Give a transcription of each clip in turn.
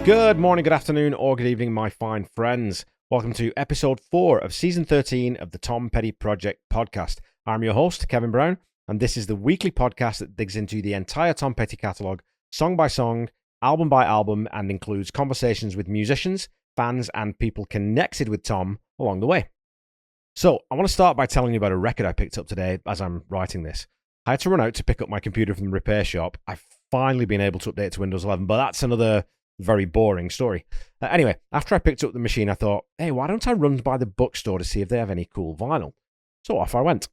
Good morning, good afternoon, or good evening, my fine friends. Welcome to episode 4 of season 13 of the Tom Petty Project podcast. I'm your host, Kevin Brown, and this is the weekly podcast that digs into the entire Tom Petty catalogue, song by song, album by album, and includes conversations with musicians, fans, and people connected with Tom along the way. So, I want to start by telling you about a record I picked up today as I'm writing this. I had to run out to pick up my computer from the repair shop. I've finally been able to update to Windows 11, but that's another very boring story. Anyway, after I picked up the machine, I thought, hey, why don't I run by the bookstore to see if they have any cool vinyl? So off I went.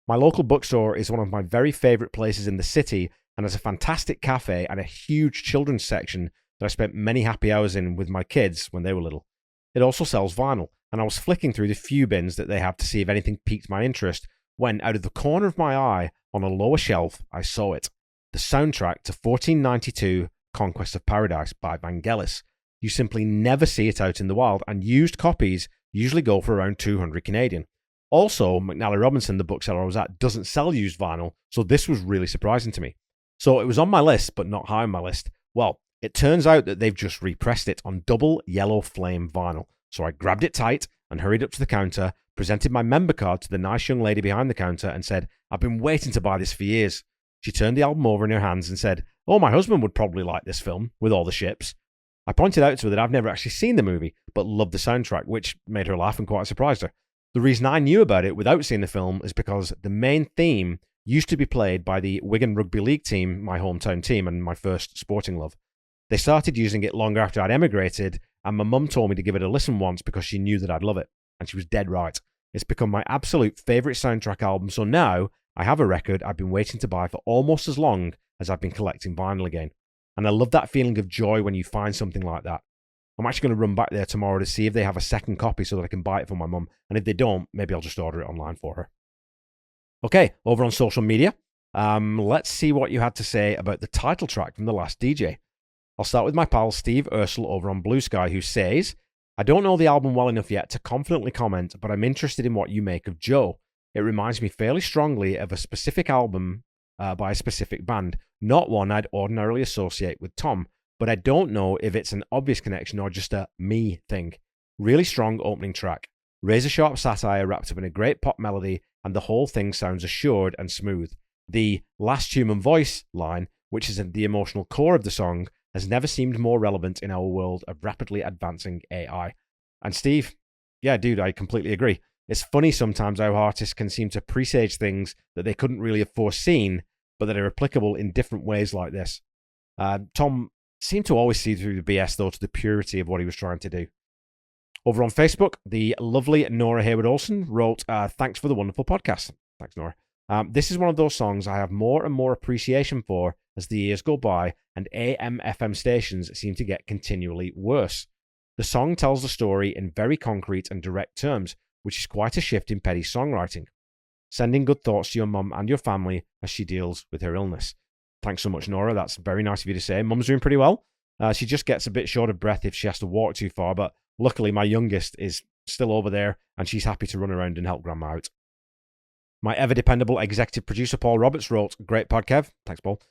My local bookstore is one of my very favourite places in the city and has a fantastic cafe and a huge children's section that I spent many happy hours in with my kids when they were little. It also sells vinyl, and I was flicking through the few bins that they have to see if anything piqued my interest when, out of the corner of my eye, on a lower shelf, I saw it. The soundtrack to 1492 Conquest of Paradise by Vangelis. You simply never see it out in the wild, and used copies usually go for around 200 Canadian. Also, McNally Robinson, the bookseller I was at, doesn't sell used vinyl, so this was really surprising to me. So it was on my list, but not high on my list. Well, it turns out that they've just repressed it on double yellow flame vinyl. So I grabbed it tight and hurried up to the counter, presented my member card to the nice young lady behind the counter and said, I've been waiting to buy this for years. She turned the album over in her hands and said, oh, my husband would probably like this film, with all the ships. I pointed out to her that I've never actually seen the movie, but loved the soundtrack, which made her laugh and quite surprised her. The reason I knew about it without seeing the film is because the main theme used to be played by the Wigan Rugby League team, my hometown team and my first sporting love. They started using it long after I'd emigrated, and my mum told me to give it a listen once because she knew that I'd love it, and she was dead right. It's become my absolute favourite soundtrack album, so now I have a record I've been waiting to buy for almost as long as I've been collecting vinyl again. And I love that feeling of joy when you find something like that. I'm actually going to run back there tomorrow to see if they have a second copy so that I can buy it for my mum. And if they don't, maybe I'll just order it online for her. Okay, over on social media, let's see what you had to say about the title track from The Last DJ. I'll start with my pal Steve Ursel over on Blue Sky, who says, I don't know the album well enough yet to confidently comment, but I'm interested in what you make of Joe. It reminds me fairly strongly of a specific album by a specific band, not one I'd ordinarily associate with Tom, but I don't know if it's an obvious connection or just a me thing. Really strong opening track. Razor-sharp satire wrapped up in a great pop melody, and the whole thing sounds assured and smooth. The last human voice line, which is the emotional core of the song, has never seemed more relevant in our world of rapidly advancing AI. And Steve, yeah, dude, I completely agree. It's funny sometimes how artists can seem to presage things that they couldn't really have foreseen, but that are applicable in different ways like this. Tom seemed to always see through the BS, though, to the purity of what he was trying to do. Over on Facebook, the lovely Nora Hayward-Olsen wrote, thanks for the wonderful podcast. Thanks, Nora. This is one of those songs I have more and more appreciation for as the years go by and AM/FM stations seem to get continually worse. The song tells the story in very concrete and direct terms, which is quite a shift in Petty's songwriting. Sending good thoughts to your mum and your family as she deals with her illness. Thanks so much, Nora. That's very nice of you to say. Mum's doing pretty well. She just gets a bit short of breath if she has to walk too far, but luckily my youngest is still over there and she's happy to run around and help Grandma out. My ever-dependable executive producer, Paul Roberts, wrote, great pod, Kev. Thanks, Paul.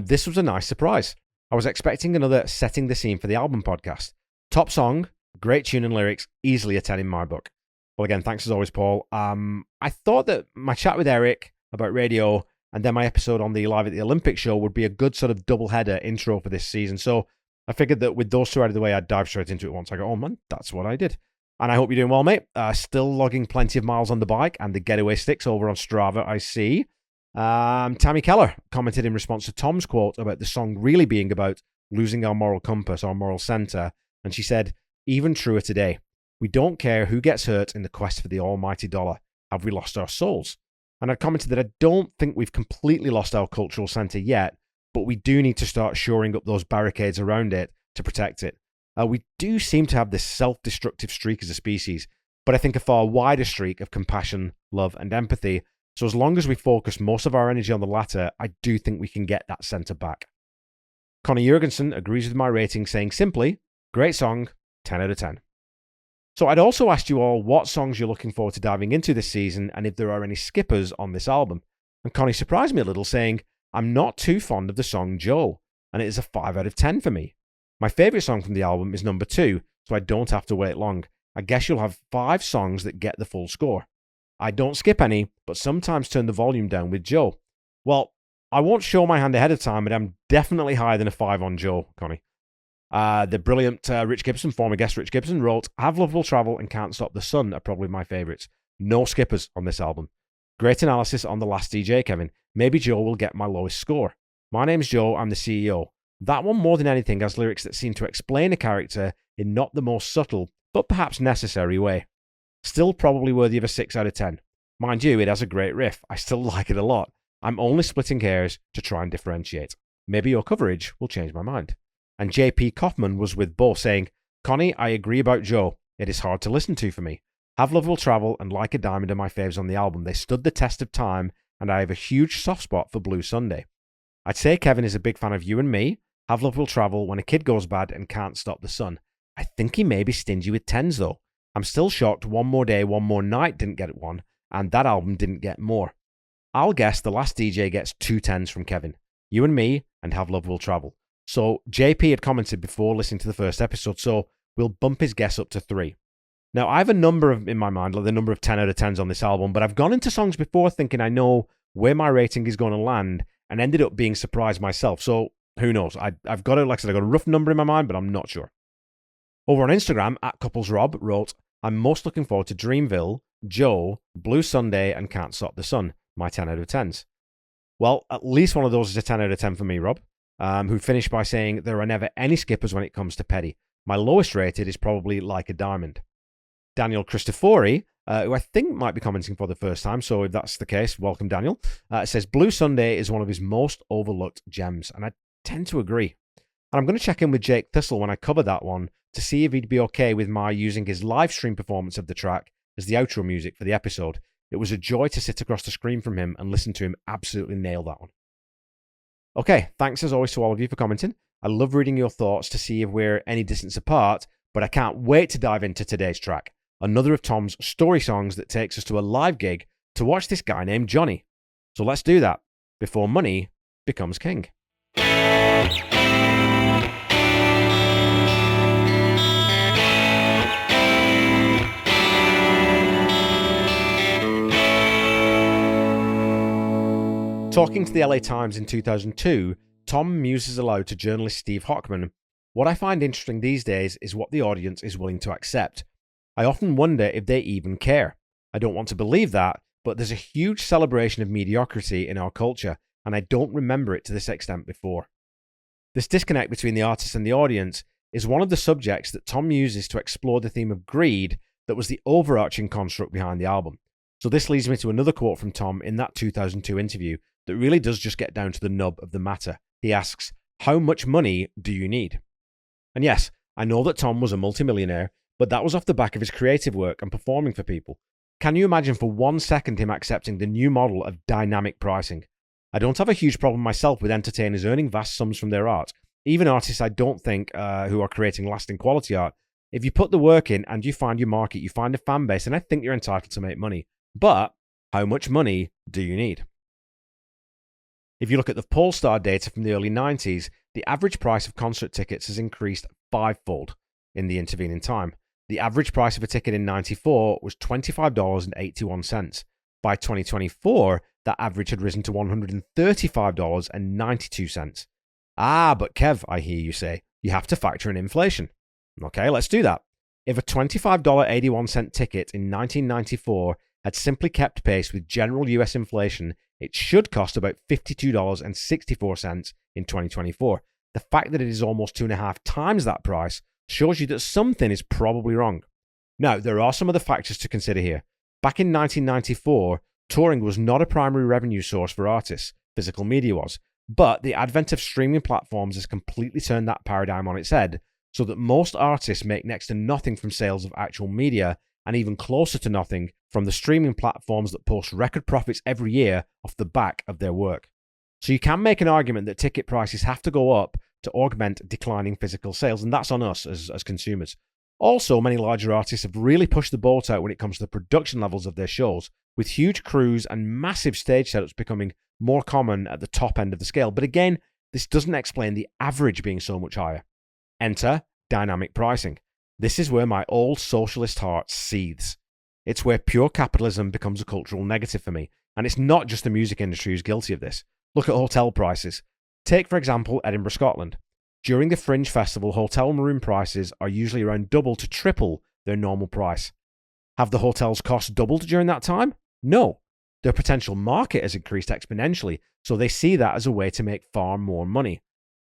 This was a nice surprise. I was expecting another setting the scene for the album podcast. Top song, great tune and lyrics, easily a 10 in my book. Well, again, thanks as always, Paul. I thought that my chat with Eric about radio and then my episode on the Live at the Olympics show would be a good sort of double-header intro for this season. So I figured that with those two out of the way, I'd dive straight into it once. I go, oh man, that's what I did. And I hope you're doing well, mate. Still logging plenty of miles on the bike and the getaway sticks over on Strava, I see. Tammy Keller commented in response to Tom's quote about the song really being about losing our moral compass, our moral center. And she said, even truer today. We don't care who gets hurt in the quest for the almighty dollar. Have we lost our souls? And I commented that I don't think we've completely lost our cultural centre yet, but we do need to start shoring up those barricades around it to protect it. We do seem to have this self-destructive streak as a species, but I think a far wider streak of compassion, love, and empathy. So as long as we focus most of our energy on the latter, I do think we can get that centre back. Connie Jurgensen agrees with my rating, saying simply, great song, 10 out of 10. So I'd also asked you all what songs you're looking forward to diving into this season and if there are any skippers on this album. And Connie surprised me a little, saying, I'm not too fond of the song Joel, and it is a 5 out of 10 for me. My favourite song from the album is number 2, so I don't have to wait long. I guess you'll have 5 songs that get the full score. I don't skip any, but sometimes turn the volume down with Joe. Well, I won't show my hand ahead of time, but I'm definitely higher than a 5 on Joe, Connie. The brilliant Rich Gibson, former guest Rich Gibson, wrote, Have Love Will Travel and Can't Stop the Sun are probably my favourites. No skippers on this album. Great analysis on The Last DJ, Kevin. Maybe Joe will get my lowest score. My name's Joe, I'm the CEO. That one, more than anything, has lyrics that seem to explain a character in not the most subtle, but perhaps necessary way. Still probably worthy of a 6 out of 10. Mind you, it has a great riff. I still like it a lot. I'm only splitting hairs to try and differentiate. Maybe your coverage will change my mind. And JP Kaufman was with both, saying, Connie, I agree about Joe. It is hard to listen to for me. Have Love Will Travel and Like a Diamond are my faves on the album. They stood the test of time, and I have a huge soft spot for Blue Sunday. I'd say Kevin is a big fan of You and Me, Have Love Will Travel, When a Kid Goes Bad, and Can't Stop the Sun. I think he may be stingy with 10s though. I'm still shocked One More Day, One More Night didn't get one, and that album didn't get more. I'll guess The Last DJ gets 2 10s from Kevin. You and Me, and Have Love Will Travel. So JP had commented before listening to the first episode, so we'll bump his guess up to 3. Now, I have a number in my mind, like the number of 10 out of 10s on this album, but I've gone into songs before thinking I know where my rating is going to land and ended up being surprised myself. So who knows? I've got I've got a rough number in my mind, but I'm not sure. Over on Instagram, @CouplesRob wrote, I'm most looking forward to Dreamville, Joe, Blue Sunday, and Can't Stop the Sun, my 10 out of 10s. Well, at least one of those is a 10 out of 10 for me, Rob, who finished by saying, there are never any skippers when it comes to Petty. My lowest rated is probably Like a Diamond. Daniel Cristofori, who I think might be commenting for the first time, so if that's the case, welcome Daniel, says Blue Sunday is one of his most overlooked gems, and I tend to agree. And I'm going to check in with Jake Thistle when I cover that one to see if he'd be okay with my using his live stream performance of the track as the outro music for the episode. It was a joy to sit across the screen from him and listen to him absolutely nail that one. Okay, thanks as always to all of you for commenting. I love reading your thoughts to see if we're any distance apart, but I can't wait to dive into today's track, another of Tom's story songs that takes us to a live gig to watch this guy named Johnny. So let's do that before money becomes king. Talking to the LA Times in 2002, Tom muses aloud to journalist Steve Hockman, what I find interesting these days is what the audience is willing to accept. I often wonder if they even care. I don't want to believe that, but there's a huge celebration of mediocrity in our culture, and I don't remember it to this extent before. This disconnect between the artist and the audience is one of the subjects that Tom uses to explore the theme of greed that was the overarching construct behind the album. So this leads me to another quote from Tom in that 2002 interview that really does just get down to the nub of the matter. He asks, how much money do you need? And yes, I know that Tom was a multi-millionaire, but that was off the back of his creative work and performing for people. Can you imagine for 1 second him accepting the new model of dynamic pricing? I don't have a huge problem myself with entertainers earning vast sums from their art. Even artists I don't think who are creating lasting quality art. If you put the work in and you find your market, you find a fan base, and I think you're entitled to make money. But how much money do you need? If you look at the Polestar data from the early 90s, the average price of concert tickets has increased 5-fold in the intervening time. The average price of a ticket in 94 was $25.81. By 2024, that average had risen to $135.92. Ah, but Kev, I hear you say, you have to factor in inflation. Okay, let's do that. If a $25.81 ticket in 1994 had simply kept pace with general US inflation, it should cost about $52.64 in 2024. The fact that it is almost 2.5 times that price shows you that something is probably wrong. Now, there are some other factors to consider here. Back in 1994, touring was not a primary revenue source for artists. Physical media was. But the advent of streaming platforms has completely turned that paradigm on its head, so that most artists make next to nothing from sales of actual media, and even closer to nothing from the streaming platforms that post record profits every year off the back of their work. So you can make an argument that ticket prices have to go up to augment declining physical sales, and that's on us as consumers. Also, many larger artists have really pushed the boat out when it comes to the production levels of their shows, with huge crews and massive stage setups becoming more common at the top end of the scale. But again, this doesn't explain the average being so much higher. Enter dynamic pricing. This is where my old socialist heart seethes. It's where pure capitalism becomes a cultural negative for me. And it's not just the music industry who's guilty of this. Look at hotel prices. Take, for example, Edinburgh, Scotland. During the Fringe Festival, hotel room prices are usually around double to triple their normal price. Have the hotel's costs doubled during that time? No. Their potential market has increased exponentially, so they see that as a way to make far more money.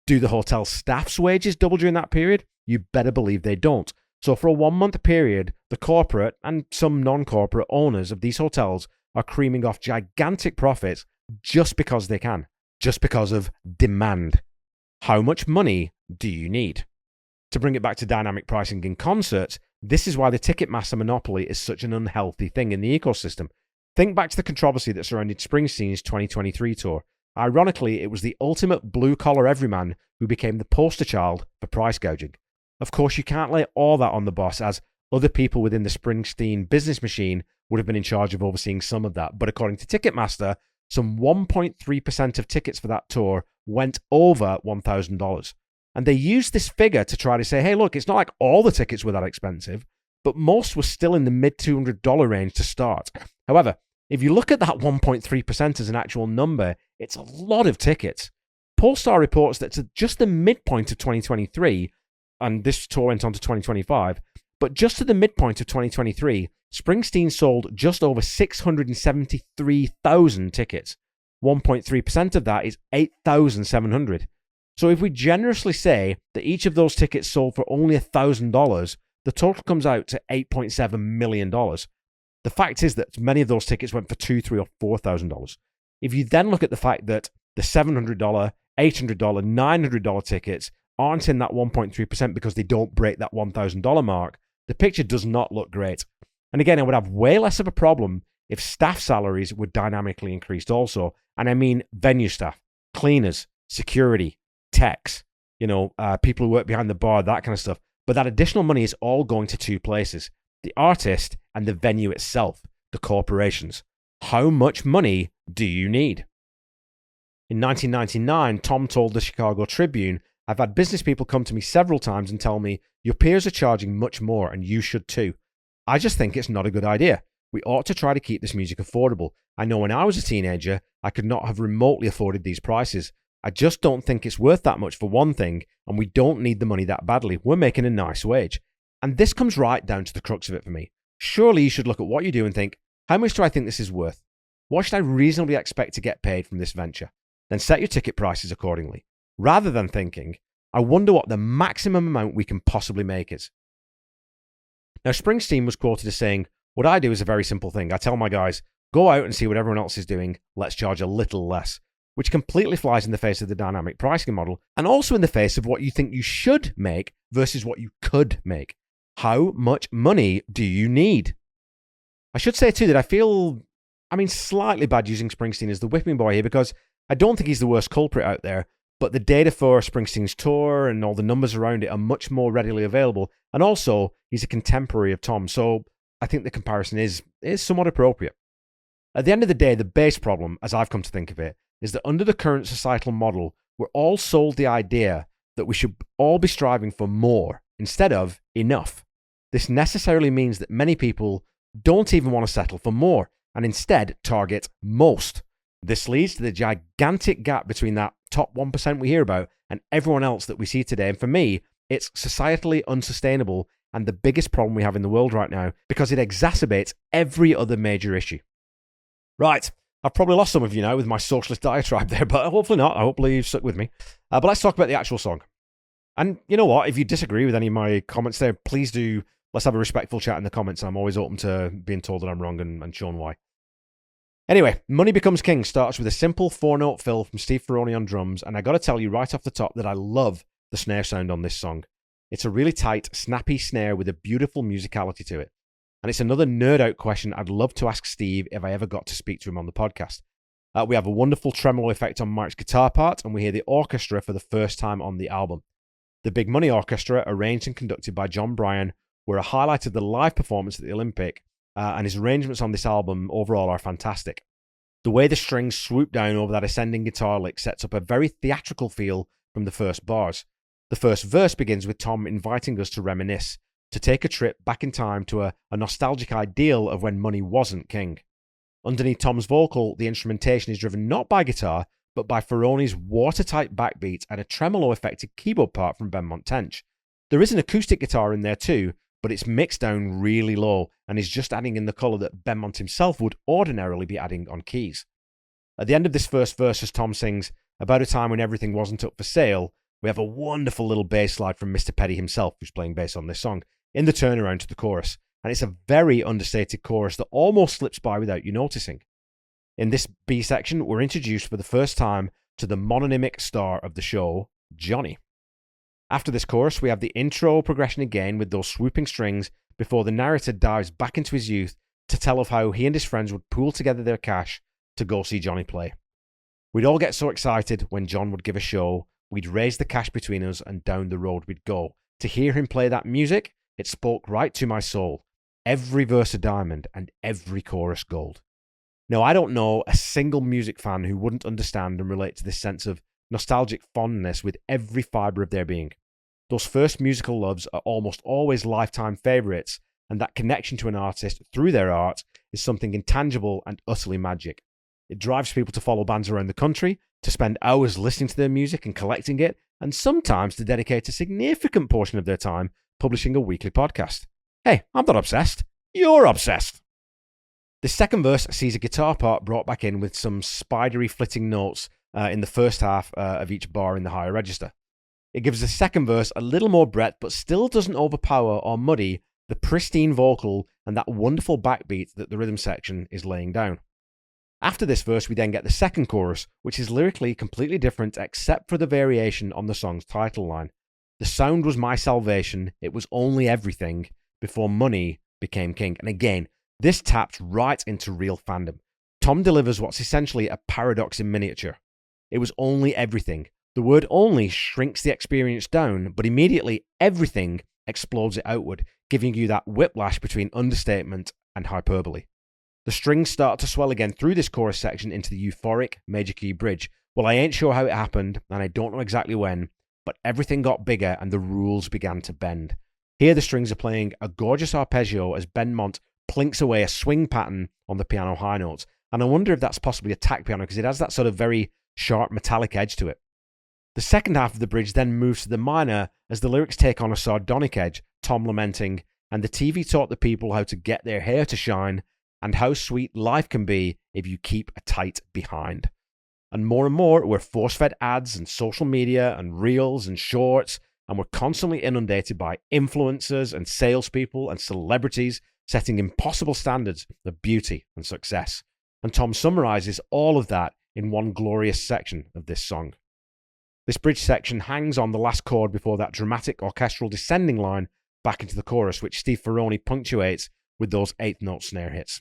Do the hotel staff's wages double during that period? You better believe they don't. So for a 1 month period, the corporate and some non-corporate owners of these hotels are creaming off gigantic profits just because they can, just because of demand. How much money do you need? To bring it back to dynamic pricing in concerts, this is why the Ticketmaster monopoly is such an unhealthy thing in the ecosystem. Think back to the controversy that surrounded Springsteen's 2023 tour. Ironically, it was the ultimate blue-collar everyman who became the poster child for price gouging. Of course, you can't lay all that on the boss, as other people within the Springsteen business machine would have been in charge of overseeing some of that. But according to Ticketmaster, some 1.3% of tickets for that tour went over $1,000. And they used this figure to try to say, hey, look, it's not like all the tickets were that expensive, but most were still in the mid-$200 range to start. However, if you look at that 1.3% as an actual number, it's a lot of tickets. Polestar reports that to just the midpoint of 2023, and this tour went on to 2025, but just to the midpoint of 2023, Springsteen sold just over 673,000 tickets. 1.3% of that is 8,700. So if we generously say that each of those tickets sold for only $1,000, the total comes out to $8.7 million. The fact is that many of those tickets went for $2,000, $3,000, or $4,000. If you then look at the fact that the $700, $800, $900 tickets aren't in that 1.3% because they don't break that $1,000 mark, the picture does not look great. And again, I would have way less of a problem if staff salaries were dynamically increased also. And I mean venue staff, cleaners, security, techs, people who work behind the bar, that kind of stuff. But that additional money is all going to two places: the artist and the venue itself, the corporations. How much money do you need? In 1999, Tom told the Chicago Tribune, I've had business people come to me several times and tell me, your peers are charging much more and you should too. I just think it's not a good idea. We ought to try to keep this music affordable. I know when I was a teenager, I could not have remotely afforded these prices. I just don't think it's worth that much for one thing, and we don't need the money that badly. We're making a nice wage. And this comes right down to the crux of it for me. Surely you should look at what you do and think, how much do I think this is worth? What should I reasonably expect to get paid from this venture? Then set your ticket prices accordingly, rather than thinking, I wonder what the maximum amount we can possibly make is. Now, Springsteen was quoted as saying, what I do is a very simple thing. I tell my guys, go out and see what everyone else is doing. Let's charge a little less, which completely flies in the face of the dynamic pricing model and also in the face of what you think you should make versus what you could make. How much money do you need? I should say too that I feel, slightly bad using Springsteen as the whipping boy here because I don't think he's the worst culprit out there, but the data for Springsteen's tour and all the numbers around it are much more readily available. And also, he's a contemporary of Tom, so I think the comparison is somewhat appropriate. At the end of the day, the base problem, as I've come to think of it, is that under the current societal model, we're all sold the idea that we should all be striving for more instead of enough. This necessarily means that many people don't even want to settle for more and instead target most. This leads to the gigantic gap between that top 1% we hear about and everyone else that we see today. And for me, it's societally unsustainable and the biggest problem we have in the world right now because it exacerbates every other major issue. Right, I've probably lost some of you now with my socialist diatribe there, but hopefully not. Hopefully you've stuck with me. But let's talk about the actual song. And you know what? If you disagree with any of my comments there, please do. Let's have a respectful chat in the comments. I'm always open to being told that I'm wrong and shown why. Anyway, Money Becomes King starts with a simple 4-note fill from Steve Ferroni on drums, and I got to tell you right off the top that I love the snare sound on this song. It's a really tight, snappy snare with a beautiful musicality to it. And it's another nerd-out question I'd love to ask Steve if I ever got to speak to him on the podcast. We have a wonderful tremolo effect on Mark's guitar part, and we hear the orchestra for the first time on the album. The Big Money Orchestra, arranged and conducted by John Bryan, were a highlight of the live performance at the Olympic, and his arrangements on this album overall are fantastic. The way the strings swoop down over that ascending guitar lick sets up a very theatrical feel from the first bars. The first verse begins with Tom inviting us to reminisce, to take a trip back in time to a nostalgic ideal of when money wasn't king. Underneath Tom's vocal, the instrumentation is driven not by guitar, but by Ferrone's watertight backbeat and a tremolo-affected keyboard part from Benmont Tench. There is an acoustic guitar in there too, but it's mixed down really low and is just adding in the colour that Benmont himself would ordinarily be adding on keys. At the end of this first verse, as Tom sings, "About a time when everything wasn't up for sale," we have a wonderful little bass slide from Mr. Petty himself, who's playing bass on this song, in the turnaround to the chorus. And it's a very understated chorus that almost slips by without you noticing. In this B section, we're introduced for the first time to the mononymic star of the show, Johnny. After this chorus, we have the intro progression again with those swooping strings before the narrator dives back into his youth to tell of how he and his friends would pool together their cash to go see Johnny play. We'd all get so excited when John would give a show, we'd raise the cash between us and down the road we'd go. To hear him play that music, it spoke right to my soul. Every verse a diamond and every chorus gold. Now, I don't know a single music fan who wouldn't understand and relate to this sense of nostalgic fondness with every fibre of their being. Those first musical loves are almost always lifetime favourites, and that connection to an artist through their art is something intangible and utterly magic. It drives people to follow bands around the country, to spend hours listening to their music and collecting it, and sometimes to dedicate a significant portion of their time publishing a weekly podcast. Hey, I'm not obsessed. You're obsessed. The second verse sees a guitar part brought back in with some spidery flitting notes in the first half of each bar in the higher register. It gives the second verse a little more breadth, but still doesn't overpower or muddy the pristine vocal and that wonderful backbeat that the rhythm section is laying down. After this verse, we then get the second chorus, which is lyrically completely different except for the variation on the song's title line. The sound was my salvation, it was only everything, before money became king. And again, this taps right into real fandom. Tom delivers what's essentially a paradox in miniature. It was only everything. The word only shrinks the experience down, but immediately everything explodes it outward, giving you that whiplash between understatement and hyperbole. The strings start to swell again through this chorus section into the euphoric major key bridge. Well, I ain't sure how it happened, and I don't know exactly when, but everything got bigger and the rules began to bend. Here the strings are playing a gorgeous arpeggio as Benmont plinks away a swing pattern on the piano high notes. And I wonder if that's possibly a tack piano because it has that sort of very sharp metallic edge to it. The second half of the bridge then moves to the minor as the lyrics take on a sardonic edge, Tom lamenting, "And the TV taught the people how to get their hair to shine and how sweet life can be if you keep a tight behind." And more, we're force-fed ads and social media and reels and shorts, and we're constantly inundated by influencers and salespeople and celebrities setting impossible standards of beauty and success. And Tom summarizes all of that in one glorious section of this song. This bridge section hangs on the last chord before that dramatic orchestral descending line back into the chorus, which Steve Ferrone punctuates with those eighth note snare hits.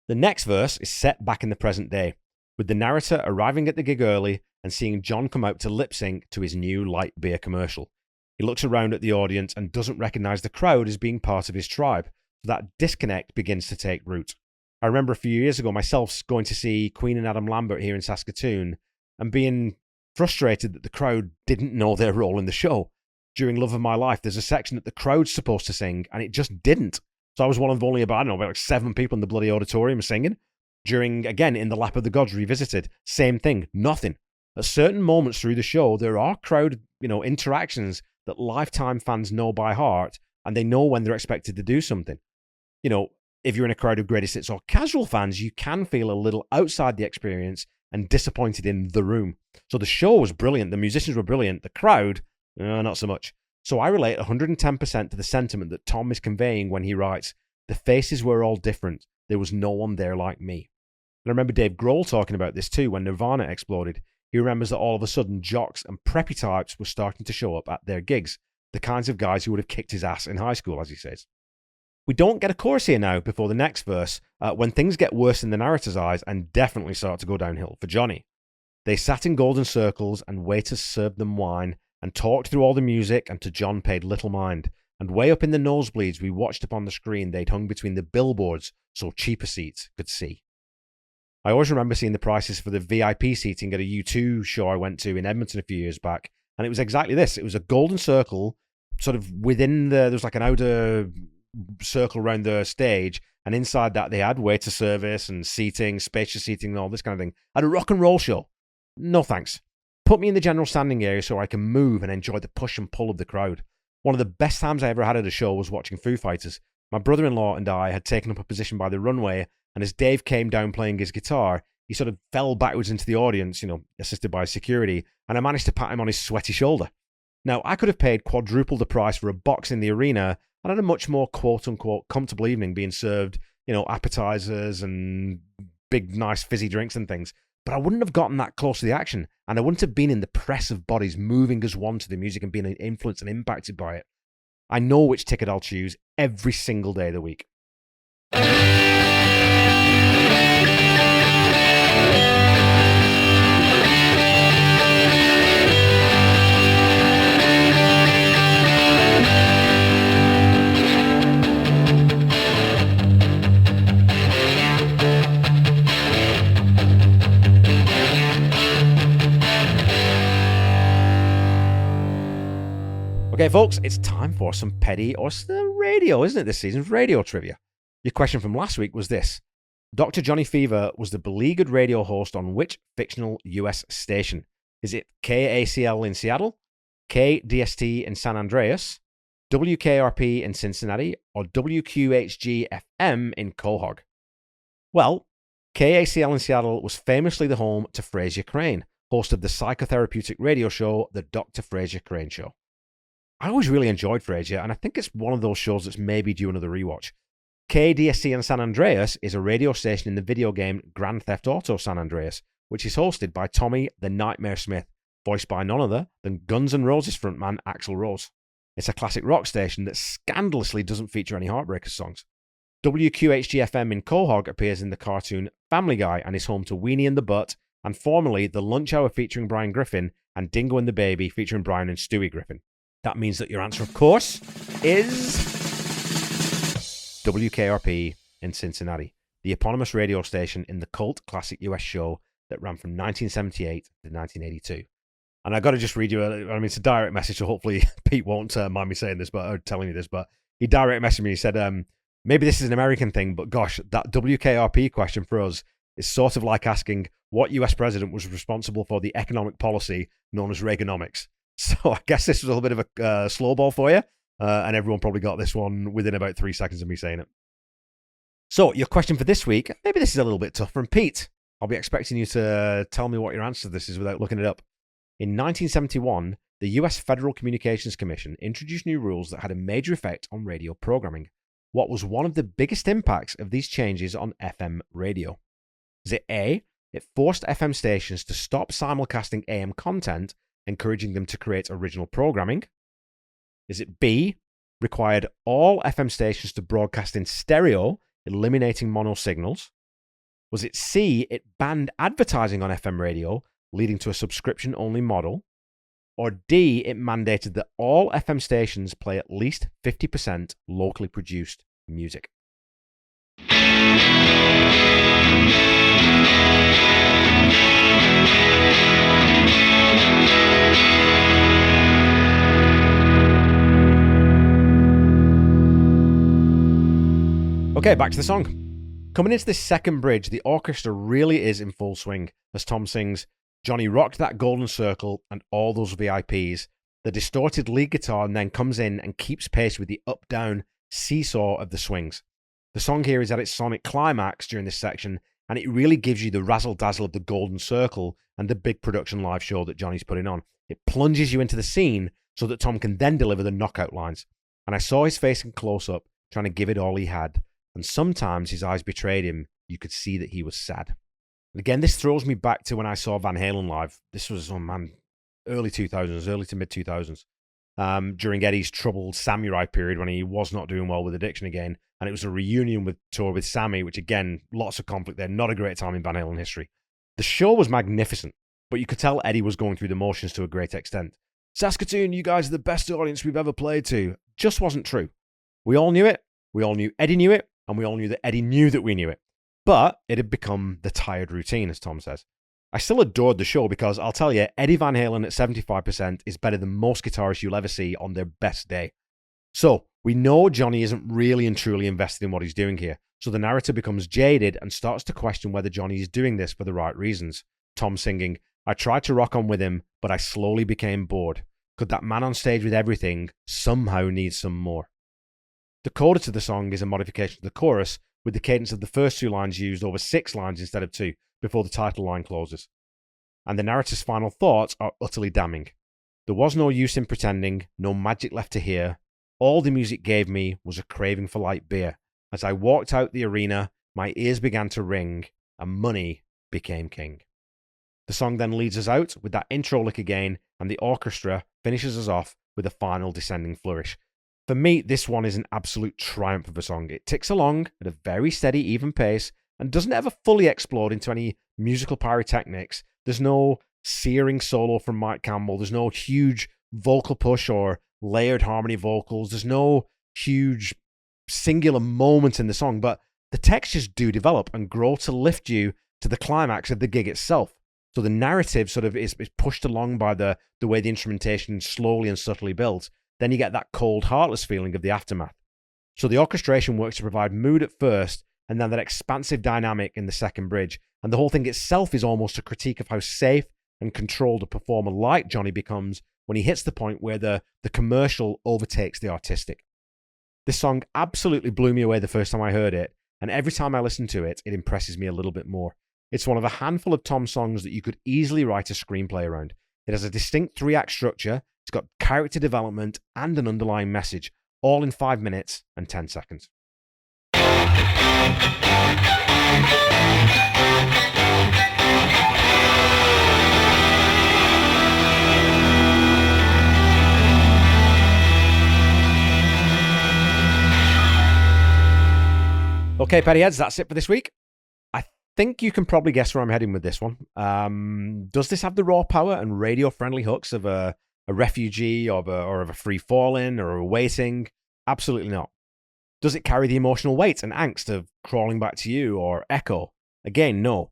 The next verse is set back in the present day, with the narrator arriving at the gig early and seeing John come out to lip sync to his new light beer commercial. He looks around at the audience and doesn't recognize the crowd as being part of his tribe, so that disconnect begins to take root. I remember a few years ago myself going to see Queen and Adam Lambert here in Saskatoon and being frustrated that the crowd didn't know their role in the show. During Love of My Life, there's a section that the crowd's supposed to sing, and it just didn't. So I was one of only about 7 people in the bloody auditorium singing. During, again, In the Lap of the Gods Revisited, same thing, nothing. At certain moments through the show, there are crowd, interactions that lifetime fans know by heart, and they know when they're expected to do something. If you're in a crowd of greatest hits or casual fans, you can feel a little outside the experience and disappointed in the room. So the show was brilliant, the musicians were brilliant, the crowd, not so much. So I relate 110% to the sentiment that Tom is conveying when he writes, "The faces were all different, there was no one there like me." And I remember Dave Grohl talking about this too when Nirvana exploded. He remembers that all of a sudden jocks and preppy types were starting to show up at their gigs, the kinds of guys who would have kicked his ass in high school, as he says. We don't get a chorus here now before the next verse, when things get worse in the narrator's eyes and definitely start to go downhill for Johnny. They sat in golden circles and waiters served them wine and talked through all the music, and to John paid little mind. And way up in the nosebleeds we watched upon the screen they'd hung between the billboards so cheaper seats could see. I always remember seeing the prices for the VIP seating at a U2 show I went to in Edmonton a few years back, And it was exactly this. It was a golden circle, sort of within there was like an outer circle around the stage. And inside that, they had waiter service and seating, spacious seating, and all this kind of thing. At a rock and roll show. No thanks. Put me in the general standing area so I can move and enjoy the push and pull of the crowd. One of the best times I ever had at a show was watching Foo Fighters. My brother-in-law and I had taken up a position by the runway, and as Dave came down playing his guitar, he sort of fell backwards into the audience, assisted by security, and I managed to pat him on his sweaty shoulder. Now, I could have paid quadruple the price for a box in the arena and had a much more quote-unquote comfortable evening being served, appetizers and big, nice fizzy drinks and things. But I wouldn't have gotten that close to the action, and I wouldn't have been in the press of bodies moving as one to the music and being influenced and impacted by it. I know which ticket I'll choose every single day of the week. Okay, folks, it's time for some petty or radio, isn't it, this season's radio trivia. Your question from last week was this. Dr. Johnny Fever was the beleaguered radio host on which fictional US station? Is it KACL in Seattle, KDST in San Andreas, WKRP in Cincinnati, or WQHG-FM in Quahog? Well, KACL in Seattle was famously the home to Frasier Crane, host of the psychotherapeutic radio show, The Dr. Frasier Crane Show. I always really enjoyed Frasier, and I think it's one of those shows that's maybe due another rewatch. KDSC in San Andreas is a radio station in the video game Grand Theft Auto San Andreas, which is hosted by Tommy the Nightmare Smith, voiced by none other than Guns N' Roses frontman Axl Rose. It's a classic rock station that scandalously doesn't feature any Heartbreakers songs. WQHG-FM in Quahog appears in the cartoon Family Guy and is home to Weenie and the Butt, and formerly The Lunch Hour featuring Brian Griffin and Dingo and the Baby featuring Brian and Stewie Griffin. That means that your answer, of course, is WKRP in Cincinnati, the eponymous radio station in the cult classic US show that ran from 1978 to 1982. And I got to just read you, it's a direct message, so hopefully Pete won't mind me saying this, or telling you this, but he direct messaged me. He said, maybe this is an American thing, but gosh, that WKRP question for us is sort of like asking what US president was responsible for the economic policy known as Reaganomics. So I guess this was a little bit of a slow ball for you, and everyone probably got this one within about 3 seconds of me saying it. So your question for this week, maybe this is a little bit tougher. And Pete, I'll be expecting you to tell me what your answer to this is without looking it up. In 1971, the US Federal Communications Commission introduced new rules that had a major effect on radio programming. What was one of the biggest impacts of these changes on FM radio? Is it A, it forced FM stations to stop simulcasting AM content, encouraging them to create original programming? Is it B, required all FM stations to broadcast in stereo, eliminating mono signals? Was it C, it banned advertising on FM radio, leading to a subscription-only model? Or D, it mandated that all FM stations play at least 50% locally produced music? Okay, back to the song. Coming into this second bridge, the orchestra really is in full swing as Tom sings, Johnny rocked that golden circle and all those VIPs. The distorted lead guitar then comes in and keeps pace with the up-down seesaw of the swings. The song here is at its sonic climax during this section, and it really gives you the razzle-dazzle of the golden circle and the big production live show that Johnny's putting on. It plunges you into the scene so that Tom can then deliver the knockout lines. And I saw his face in close-up, trying to give it all he had. And sometimes his eyes betrayed him. You could see that he was sad. And again, this throws me back to when I saw Van Halen live. This was, early 2000s, early to mid 2000s, during Eddie's troubled Samurai period when he was not doing well with addiction again. And it was a reunion tour with Sammy, which again, lots of conflict there. Not a great time in Van Halen history. The show was magnificent, but you could tell Eddie was going through the motions to a great extent. Saskatoon, you guys are the best audience we've ever played to. Just wasn't true. We all knew it. We all knew Eddie knew it. And we all knew that Eddie knew that we knew it. But it had become the tired routine, as Tom says. I still adored the show because I'll tell you, Eddie Van Halen at 75% is better than most guitarists you'll ever see on their best day. So, we know Johnny isn't really and truly invested in what he's doing here, so the narrator becomes jaded and starts to question whether Johnny is doing this for the right reasons. Tom singing, "I tried to rock on with him, but I slowly became bored. Could that man on stage with everything somehow need some more?" The coda to the song is a modification of the chorus, with the cadence of the first two lines used over 6 lines instead of 2, before the title line closes. And the narrator's final thoughts are utterly damning. "There was no use in pretending, no magic left to hear. All the music gave me was a craving for light beer. As I walked out the arena, my ears began to ring, and money became king." The song then leads us out with that intro lick again, and the orchestra finishes us off with a final descending flourish. For me, this one is an absolute triumph of a song. It ticks along at a very steady, even pace, and doesn't ever fully explode into any musical pyrotechnics. There's no searing solo from Mike Campbell. There's no huge vocal push or layered harmony vocals. There's no huge singular moment in the song, but the textures do develop and grow to lift you to the climax of the gig itself. So the narrative sort of is pushed along by the way the instrumentation slowly and subtly builds. Then you get that cold, heartless feeling of the aftermath. So the orchestration works to provide mood at first, and then that expansive dynamic in the second bridge. And the whole thing itself is almost a critique of how safe and controlled a performer like Johnny becomes when he hits the point where the commercial overtakes the artistic. This song absolutely blew me away the first time I heard it, and every time I listen to it, it impresses me a little bit more. It's one of a handful of Tom songs that you could easily write a screenplay around. It has a distinct 3-act structure, it's got character development and an underlying message, all in 5 minutes and 10 seconds. Okay, Pettyheads, that's it for this week. I think you can probably guess where I'm heading with this one. Does this have the raw power and radio-friendly hooks of a refugee or of a free falling or a waiting? Absolutely not. Does it carry the emotional weight and angst of Crawling Back to You or Echo? Again, no.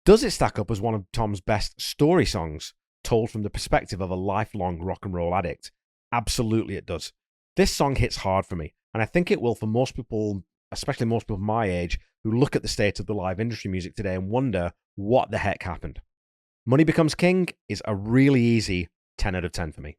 Does it stack up as one of Tom's best story songs, told from the perspective of a lifelong rock and roll addict? Absolutely it does. This song hits hard for me, and I think it will for most people, especially most people my age, who look at the state of the live industry music today and wonder what the heck happened. Money Becomes King is a really easy 10 out of 10 for me.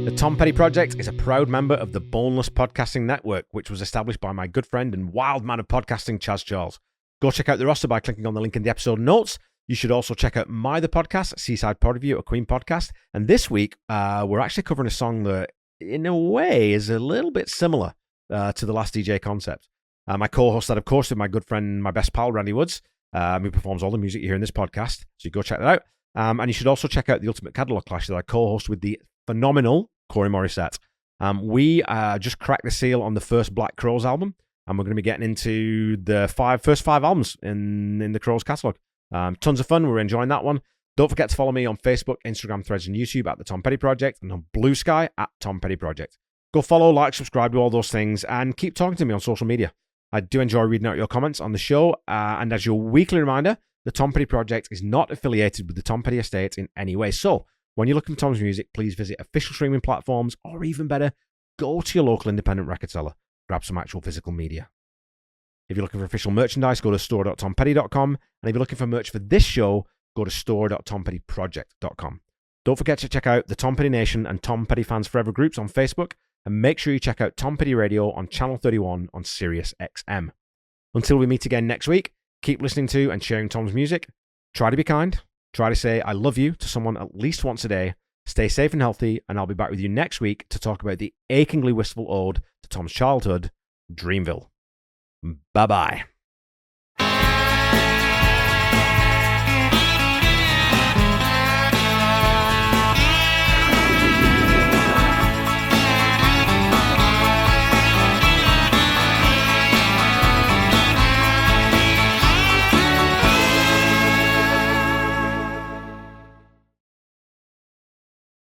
The Tom Petty Project is a proud member of the Boneless Podcasting Network, which was established by my good friend and wild man of podcasting, Chaz Charles. Go check out the roster by clicking on the link in the episode notes. You should also check out the podcast, Seaside Pod Review, a Queen podcast. And this week, we're actually covering a song that, in a way, is a little bit similar to the last DJ concept. I co-host that, of course, with my good friend, my best pal, Randy Woods, who performs all the music you hear in this podcast. So you go check that out. And you should also check out the Ultimate Catalog Clash that I co-host with the phenomenal Corey Morissette. We just cracked the seal on the first Black Crowes album, and we're going to be getting into the first five albums in the Crowes catalog. Tons of fun. We're enjoying that one. Don't forget to follow me on Facebook, Instagram, Threads, and YouTube at The Tom Petty Project, and on Blue Sky at Tom Petty Project. Go follow, like, subscribe to all those things, and keep talking to me on social media. I do enjoy reading out your comments on the show, and as your weekly reminder, the Tom Petty Project is not affiliated with the Tom Petty Estate in any way. So, when you're looking for Tom's music, please visit official streaming platforms, or even better, go to your local independent record seller. Grab some actual physical media. If you're looking for official merchandise, go to store.tompetty.com. And if you're looking for merch for this show, go to store.tompettyproject.com. Don't forget to check out the Tom Petty Nation and Tom Petty Fans Forever groups on Facebook. And make sure you check out Tom Petty Radio on Channel 31 on Sirius XM. Until we meet again next week, keep listening to and sharing Tom's music. Try to be kind. Try to say I love you to someone at least once a day. Stay safe and healthy, and I'll be back with you next week to talk about the achingly wistful ode to Tom's childhood, Dreamville. Bye-bye.